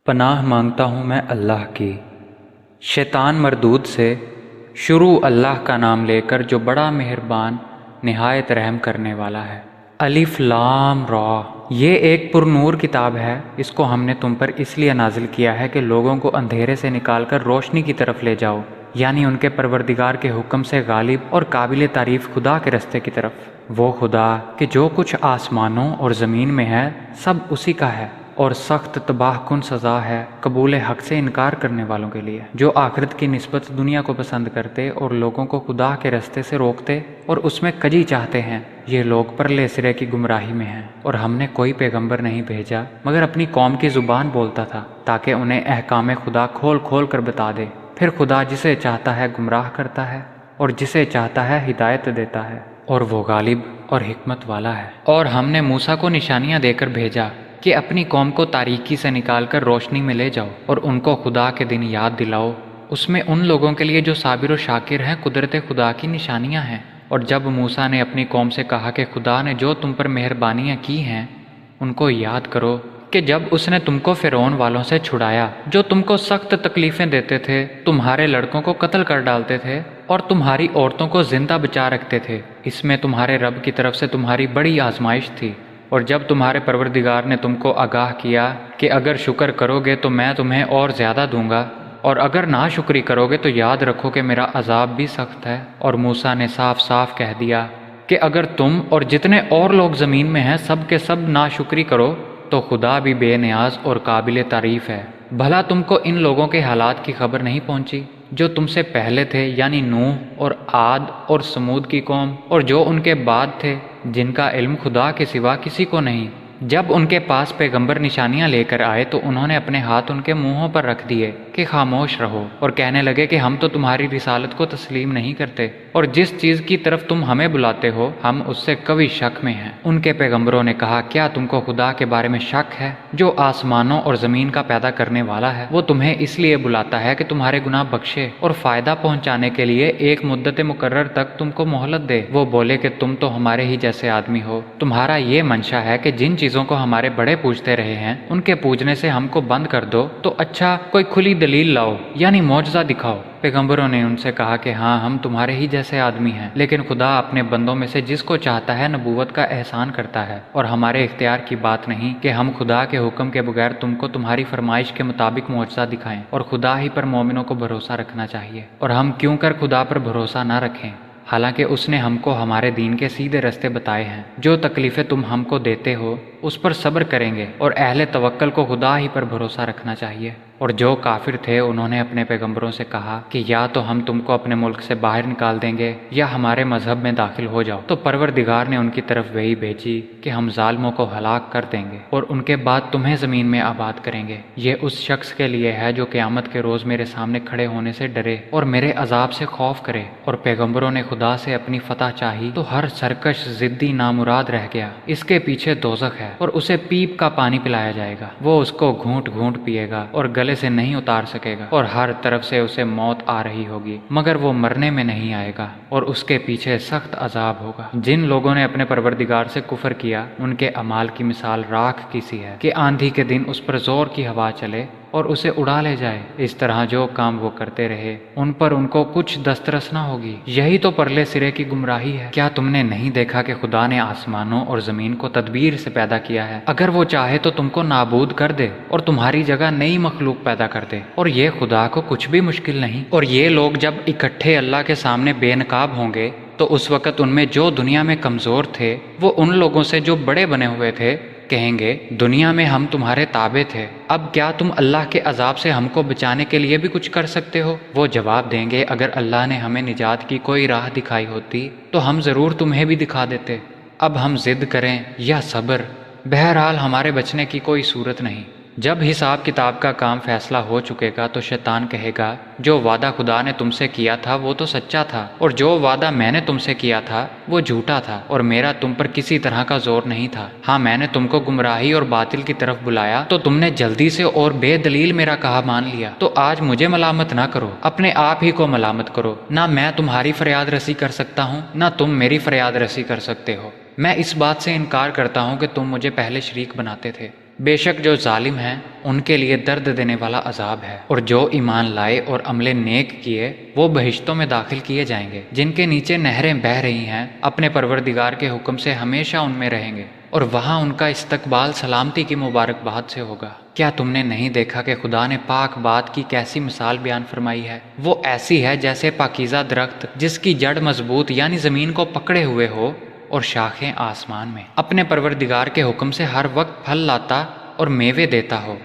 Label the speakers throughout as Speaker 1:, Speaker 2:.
Speaker 1: پناہ مانگتا ہوں میں اللہ کی شیطان مردود سے۔ شروع اللہ کا نام لے کر جو بڑا مہربان نہایت رحم کرنے والا ہے۔ الف لام را، یہ ایک پر نور کتاب ہے، اس کو ہم نے تم پر اس لیے نازل کیا ہے کہ لوگوں کو اندھیرے سے نکال کر روشنی کی طرف لے جاؤ، یعنی ان کے پروردگار کے حکم سے غالب اور قابل تعریف خدا کے رستے کی طرف۔ وہ خدا کہ جو کچھ آسمانوں اور زمین میں ہے سب اسی کا ہے، اور سخت تباہ کن سزا ہے قبول حق سے انکار کرنے والوں کے لیے، جو آخرت کی نسبت دنیا کو پسند کرتے اور لوگوں کو خدا کے رستے سے روکتے اور اس میں کجی چاہتے ہیں۔ یہ لوگ پرلے سرے کی گمراہی میں ہیں، اور ہم نے کوئی پیغمبر نہیں بھیجا مگر اپنی قوم کی زبان بولتا تھا تاکہ انہیں احکام خدا کھول کھول کر بتا دے۔ پھر خدا جسے چاہتا ہے گمراہ کرتا ہے اور جسے چاہتا ہے ہدایت دیتا ہے، اور وہ غالب اور حکمت والا ہے۔ اور ہم نے موسیٰ کو نشانیاں دے کر بھیجا کہ اپنی قوم کو تاریکی سے نکال کر روشنی میں لے جاؤ، اور ان کو خدا کے دن یاد دلاؤ۔ اس میں ان لوگوں کے لیے جو صابر و شاکر ہیں قدرت خدا کی نشانیاں ہیں۔ اور جب موسیٰ نے اپنی قوم سے کہا کہ خدا نے جو تم پر مہربانیاں کی ہیں ان کو یاد کرو، کہ جب اس نے تم کو فرعون والوں سے چھڑایا جو تم کو سخت تکلیفیں دیتے تھے، تمہارے لڑکوں کو قتل کر ڈالتے تھے اور تمہاری عورتوں کو زندہ بچا رکھتے تھے۔ اس میں تمہارے رب کی طرف سے تمہاری بڑی آزمائش تھی۔ اور جب تمہارے پروردگار نے تم کو آگاہ کیا کہ اگر شکر کرو گے تو میں تمہیں اور زیادہ دوں گا، اور اگر ناشکری کرو گے تو یاد رکھو کہ میرا عذاب بھی سخت ہے۔ اور موسیٰ نے صاف صاف کہہ دیا کہ اگر تم اور جتنے اور لوگ زمین میں ہیں سب کے سب ناشکری کرو تو خدا بھی بے نیاز اور قابل تعریف ہے۔ بھلا تم کو ان لوگوں کے حالات کی خبر نہیں پہنچی جو تم سے پہلے تھے، یعنی نوح اور عاد اور سمود کی قوم، اور جو ان کے بعد تھے جن کا علم خدا کے سوا کسی کو نہیں؟ جب ان کے پاس پیغمبر نشانیاں لے کر آئے تو انہوں نے اپنے ہاتھ ان کے منہوں پر رکھ دیے کہ خاموش رہو، اور کہنے لگے کہ ہم تو تمہاری رسالت کو تسلیم نہیں کرتے، اور جس چیز کی طرف تم ہمیں بلاتے ہو ہم اس سے قوی شک میں ہیں۔ ان کے پیغمبروں نے کہا، کیا تم کو خدا کے بارے میں شک ہے جو آسمانوں اور زمین کا پیدا کرنے والا ہے؟ وہ تمہیں اس لیے بلاتا ہے کہ تمہارے گناہ بخشے اور فائدہ پہنچانے کے لیے ایک مدت مقرر تک تم کو مہلت دے۔ وہ بولے کہ تم تو ہمارے ہی جیسے آدمی ہو، تمہارا یہ منشا ہے کہ جن چیزوں کو ہمارے بڑے پوجتے رہے ہیں ان کے پوجنے سے ہم کو بند کر دو، تو اچھا کوئی کھلی دلیل لاؤ، یعنی معجزہ دکھاؤ۔ پیغمبروں نے ان سے کہا کہ ہاں ہم تمہارے ہی جیسے آدمی ہیں، لیکن خدا اپنے بندوں میں سے جس کو چاہتا ہے نبوت کا احسان کرتا ہے، اور ہمارے اختیار کی بات نہیں کہ ہم خدا کے حکم کے بغیر تم کو تمہاری فرمائش کے مطابق معجزہ دکھائیں، اور خدا ہی پر مومنوں کو بھروسہ رکھنا چاہیے۔ اور ہم کیوں کر خدا پر بھروسہ نہ رکھیں، حالانکہ اس نے ہم کو ہمارے دین کے سیدھے رستے بتائے ہیں۔ جو تکلیفیں تم ہم کو دیتے ہو اس پر صبر کریں گے، اور اہل توکل کو خدا ہی پر بھروسہ رکھنا چاہیے۔ اور جو کافر تھے انہوں نے اپنے پیغمبروں سے کہا کہ یا تو ہم تم کو اپنے ملک سے باہر نکال دیں گے یا ہمارے مذہب میں داخل ہو جاؤ۔ تو پروردگار نے ان کی طرف وحی بھیجی کہ ہم ظالموں کو ہلاک کر دیں گے اور ان کے بعد تمہیں زمین میں آباد کریں گے۔ یہ اس شخص کے لیے ہے جو قیامت کے روز میرے سامنے کھڑے ہونے سے ڈرے اور میرے عذاب سے خوف کرے۔ اور پیغمبروں نے خدا سے اپنی فتح چاہی تو ہر سرکش ضدی نامراد رہ گیا۔ اس کے پیچھے دوزخ ہے اور اسے پیپ کا پانی پلایا جائے گا، وہ اس کو گھونٹ گھونٹ پیے گا اور گلے سے نہیں اتار سکے گا، اور ہر طرف سے اسے موت آ رہی ہوگی مگر وہ مرنے میں نہیں آئے گا، اور اس کے پیچھے سخت عذاب ہوگا۔ جن لوگوں نے اپنے پروردگار سے کفر کیا ان کے اعمال کی مثال راکھ کی سی ہے کہ آندھی کے دن اس پر زور کی ہوا چلے اور اسے اڑا لے جائے۔ اس طرح جو کام وہ کرتے رہے ان پر ان کو کچھ دسترس نہ ہوگی۔ یہی تو پرلے سرے کی گمراہی ہے۔ کیا تم نے نہیں دیکھا کہ خدا نے آسمانوں اور زمین کو تدبیر سے پیدا کیا ہے؟ اگر وہ چاہے تو تم کو نابود کر دے اور تمہاری جگہ نئی مخلوق پیدا کر دے، اور یہ خدا کو کچھ بھی مشکل نہیں۔ اور یہ لوگ جب اکٹھے اللہ کے سامنے بے نقاب ہوں گے تو اس وقت ان میں جو دنیا میں کمزور تھے وہ ان لوگوں سے جو بڑے بنے ہوئے تھے کہیں گے، دنیا میں ہم تمہارے تابع تھے، اب کیا تم اللہ کے عذاب سے ہم کو بچانے کے لیے بھی کچھ کر سکتے ہو؟ وہ جواب دیں گے، اگر اللہ نے ہمیں نجات کی کوئی راہ دکھائی ہوتی تو ہم ضرور تمہیں بھی دکھا دیتے۔ اب ہم ضد کریں یا صبر، بہرحال ہمارے بچنے کی کوئی صورت نہیں۔ جب حساب کتاب کا کام فیصلہ ہو چکے گا تو شیطان کہے گا، جو وعدہ خدا نے تم سے کیا تھا وہ تو سچا تھا، اور جو وعدہ میں نے تم سے کیا تھا وہ جھوٹا تھا، اور میرا تم پر کسی طرح کا زور نہیں تھا۔ ہاں میں نے تم کو گمراہی اور باطل کی طرف بلایا تو تم نے جلدی سے اور بے دلیل میرا کہا مان لیا۔ تو آج مجھے ملامت نہ کرو، اپنے آپ ہی کو ملامت کرو۔ نہ میں تمہاری فریاد رسی کر سکتا ہوں نہ تم میری فریاد رسی کر سکتے ہو۔ میں اس بات سے انکار کرتا ہوں کہ تم مجھے پہلے شریک بناتے تھے، بے شک جو ظالم ہیں ان کے لیے درد دینے والا عذاب ہے، اور جو ایمان لائے اور عمل نیک کیے وہ بہشتوں میں داخل کیے جائیں گے، جن کے نیچے نہریں بہہ رہی ہیں، اپنے پروردگار کے حکم سے ہمیشہ ان میں رہیں گے، اور وہاں ان کا استقبال سلامتی کی مبارکباد سے ہوگا۔ کیا تم نے نہیں دیکھا کہ خدا نے پاک بات کی کیسی مثال بیان فرمائی ہے؟ وہ ایسی ہے جیسے پاکیزہ درخت جس کی جڑ مضبوط یعنی زمین کو پکڑے ہوئے ہو اور شاخیں آسمان میں، اپنے پروردگار کے حکم سے ہر وقت پھل لاتا اور میوے دیتا ہو۔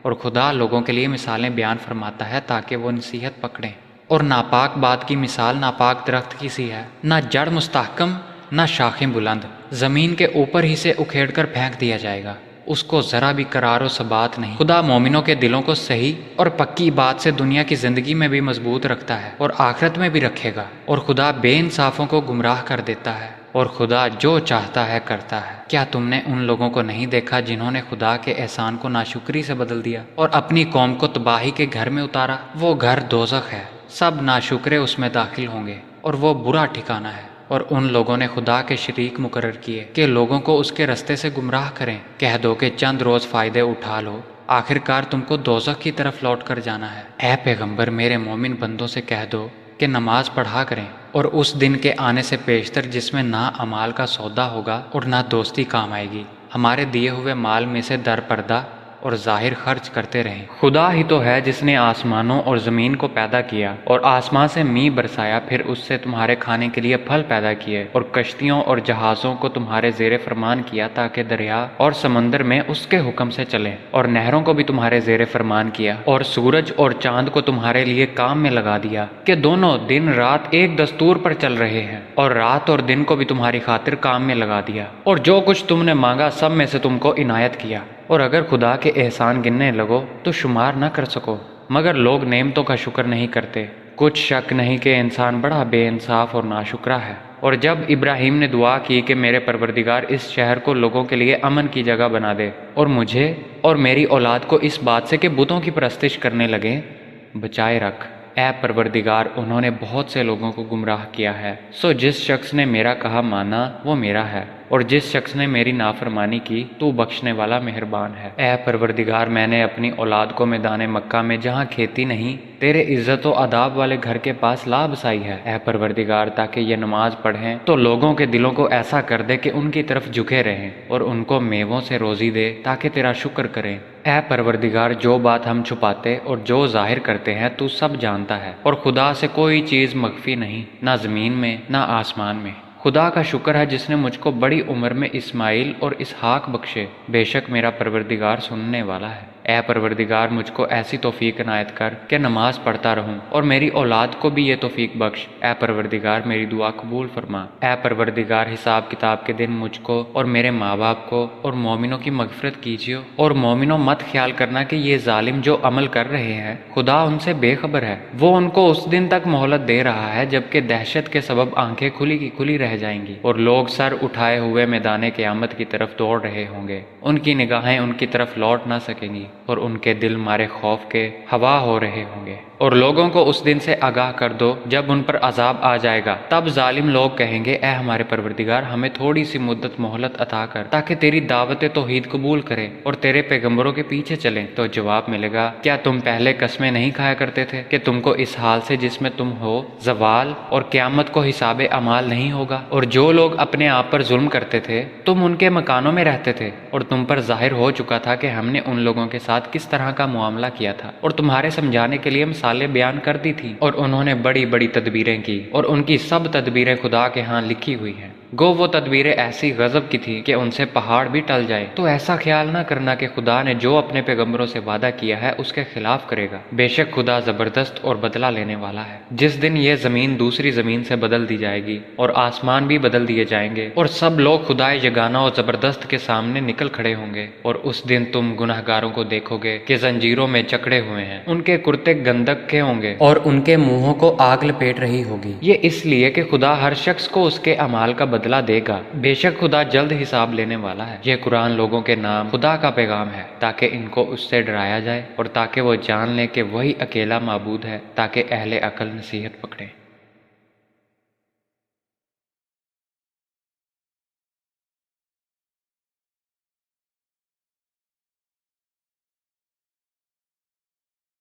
Speaker 1: اور خدا لوگوں کے لیے مثالیں بیان فرماتا ہے تاکہ وہ نصیحت پکڑیں۔ اور ناپاک بات کی مثال ناپاک درخت کی سی ہے، نہ جڑ مستحکم نہ شاخیں بلند، زمین کے اوپر ہی سے اکھیڑ کر پھینک دیا جائے گا، اس کو ذرا بھی قرار و ثبات نہیں۔ خدا مومنوں کے دلوں کو صحیح اور پکی بات سے دنیا کی زندگی میں بھی مضبوط رکھتا ہے اور آخرت میں بھی رکھے گا، اور خدا بے انصافوں کو گمراہ کر دیتا ہے، اور خدا جو چاہتا ہے کرتا ہے۔ کیا تم نے ان لوگوں کو نہیں دیکھا جنہوں نے خدا کے احسان کو ناشکری سے بدل دیا اور اپنی قوم کو تباہی کے گھر میں اتارا؟ وہ گھر دوزخ ہے، سب ناشکرے اس میں داخل ہوں گے، اور وہ برا ٹھکانہ ہے۔ اور ان لوگوں نے خدا کے شریک مقرر کیے کہ لوگوں کو اس کے رستے سے گمراہ کریں۔ کہہ دو کہ چند روز فائدے اٹھا لو، آخرکار تم کو دوزخ کی طرف لوٹ کر جانا ہے۔ اے پیغمبر، میرے مومن بندوں سے کہہ دو کہ نماز پڑھا کریں، اور اس دن کے آنے سے پیشتر جس میں نہ امال کا سودا ہوگا اور نہ دوستی کام آئے گی، ہمارے دیے ہوئے مال میں سے در پردہ اور ظاہر خرچ کرتے رہیں۔ خدا ہی تو ہے جس نے آسمانوں اور زمین کو پیدا کیا اور آسمان سے میਂہ برسایا، پھر اس سے تمہارے کھانے کے لیے پھل پیدا کیے، اور کشتیوں اور جہازوں کو تمہارے زیر فرمان کیا تاکہ دریا اور سمندر میں اس کے حکم سے چلیں، اور نہروں کو بھی تمہارے زیر فرمان کیا، اور سورج اور چاند کو تمہارے لیے کام میں لگا دیا کہ دونوں دن رات ایک دستور پر چل رہے ہیں، اور رات اور دن کو بھی تمہاری خاطر کام میں لگا دیا، اور جو کچھ تم نے مانگا سب میں سے تم کو عنایت کیا۔ اور اگر خدا کے احسان گننے لگو تو شمار نہ کر سکو، مگر لوگ نعمتوں کا شکر نہیں کرتے۔ کچھ شک نہیں کہ انسان بڑا بے انصاف اور ناشکرا ہے۔ اور جب ابراہیم نے دعا کی کہ میرے پروردگار اس شہر کو لوگوں کے لیے امن کی جگہ بنا دے، اور مجھے اور میری اولاد کو اس بات سے کہ بتوں کی پرستش کرنے لگیں بچائے رکھ، اے پروردگار انہوں نے بہت سے لوگوں کو گمراہ کیا ہے، سو جس شخص نے میرا کہا مانا وہ میرا ہے، اور جس شخص نے میری نافرمانی کی تو بخشنے والا مہربان ہے۔ اے پروردگار، میں نے اپنی اولاد کو میدان مکہ میں جہاں کھیتی نہیں تیرے عزت و آداب والے گھر کے پاس لا بسائی ہے۔ اے پروردگار، تاکہ یہ نماز پڑھیں تو لوگوں کے دلوں کو ایسا کر دے کہ ان کی طرف جھکے رہیں، اور ان کو میووں سے روزی دے تاکہ تیرا شکر کریں۔ اے پروردگار، جو بات ہم چھپاتے اور جو ظاہر کرتے ہیں تو سب جانتا ہے، اور خدا سے کوئی چیز مخفی نہیں، نہ زمین میں نہ آسمان میں۔ خدا کا شکر ہے جس نے مجھ کو بڑی عمر میں اسماعیل اور اسحاق بخشے، بے شک میرا پروردگار سننے والا ہے۔ اے پروردگار، مجھ کو ایسی توفیق عنایت کر کہ نماز پڑھتا رہوں، اور میری اولاد کو بھی یہ توفیق بخش۔ اے پروردگار، میری دعا قبول فرما۔ اے پروردگار، حساب کتاب کے دن مجھ کو اور میرے ماں باپ کو اور مومنوں کی مغفرت کیجیے، اور مومنوں مت خیال کرنا کہ یہ ظالم جو عمل کر رہے ہیں خدا ان سے بے خبر ہے، وہ ان کو اس دن تک مہلت دے رہا ہے جبکہ دہشت کے سبب آنکھیں کھلی کی کھلی رہ جائیں گی، اور لوگ سر اٹھائے ہوئے میدان قیامت کی طرف دوڑ رہے ہوں گے، ان کی نگاہیں ان کی طرف لوٹ نہ سکیں گی، اور ان کے دل مارے خوف کے ہوا ہو رہے ہوں گے۔ اور لوگوں کو اس دن سے آگاہ کر دو جب ان پر عذاب آ جائے گا، تب ظالم لوگ کہیں گے اے ہمارے پروردگار، ہمیں تھوڑی سی مدت مہلت عطا کر تاکہ تیری دعوت توحید قبول کریں اور تیرے پیغمبروں کے پیچھے چلیں۔ تو جواب ملے گا، کیا تم پہلے قسمیں نہیں کھایا کرتے تھے کہ تم کو اس حال سے جس میں تم ہو زوال اور قیامت کو حساب اعمال نہیں ہوگا؟ اور جو لوگ اپنے آپ پر ظلم کرتے تھے تم ان کے مکانوں میں رہتے تھے، اور تم پر ظاہر ہو چکا تھا کہ ہم نے ان لوگوں کے ساتھ کس طرح کا معاملہ کیا تھا، اور تمہارے سمجھانے کے لیے مثالیں بیان کر دی تھی، اور انہوں نے بڑی بڑی تدبیریں کی، اور ان کی سب تدبیریں خدا کے ہاں لکھی ہوئی ہیں۔ گو وہ تدبیریں ایسی غضب کی تھی کہ ان سے پہاڑ بھی ٹل جائے۔ تو ایسا خیال نہ کرنا کہ خدا نے جو اپنے پیغمبروں سے وعدہ کیا ہے اس کے خلاف کرے گا، بے شک خدا زبردست اور بدلہ لینے والا ہے۔ جس دن یہ زمین دوسری زمین سے بدل دی جائے گی اور آسمان بھی بدل دیے جائیں گے، اور سب لوگ خدائے یگانہ اور زبردست کے سامنے نکل کھڑے ہوں گے، اور اس دن تم گنہگاروں کو دیکھو گے کہ زنجیروں میں جکڑے ہوئے ہیں، ان کے کرتے گندک کے ہوں گے اور ان کے منہوں کو آگ لپیٹ رہی ہوگی، یہ اس لیے کہ خدا ہر شخص کو اس کے اعمال کا بدلہ دے گا، بے شک خدا جلد حساب لینے والا ہے۔ یہ قرآن لوگوں کے نام خدا کا پیغام ہے تاکہ ان کو اس سے ڈرایا جائے اور تاکہ وہ جان لیں کہ وہی اکیلا معبود ہے، تاکہ اہل عقل نصیحت پکڑیں۔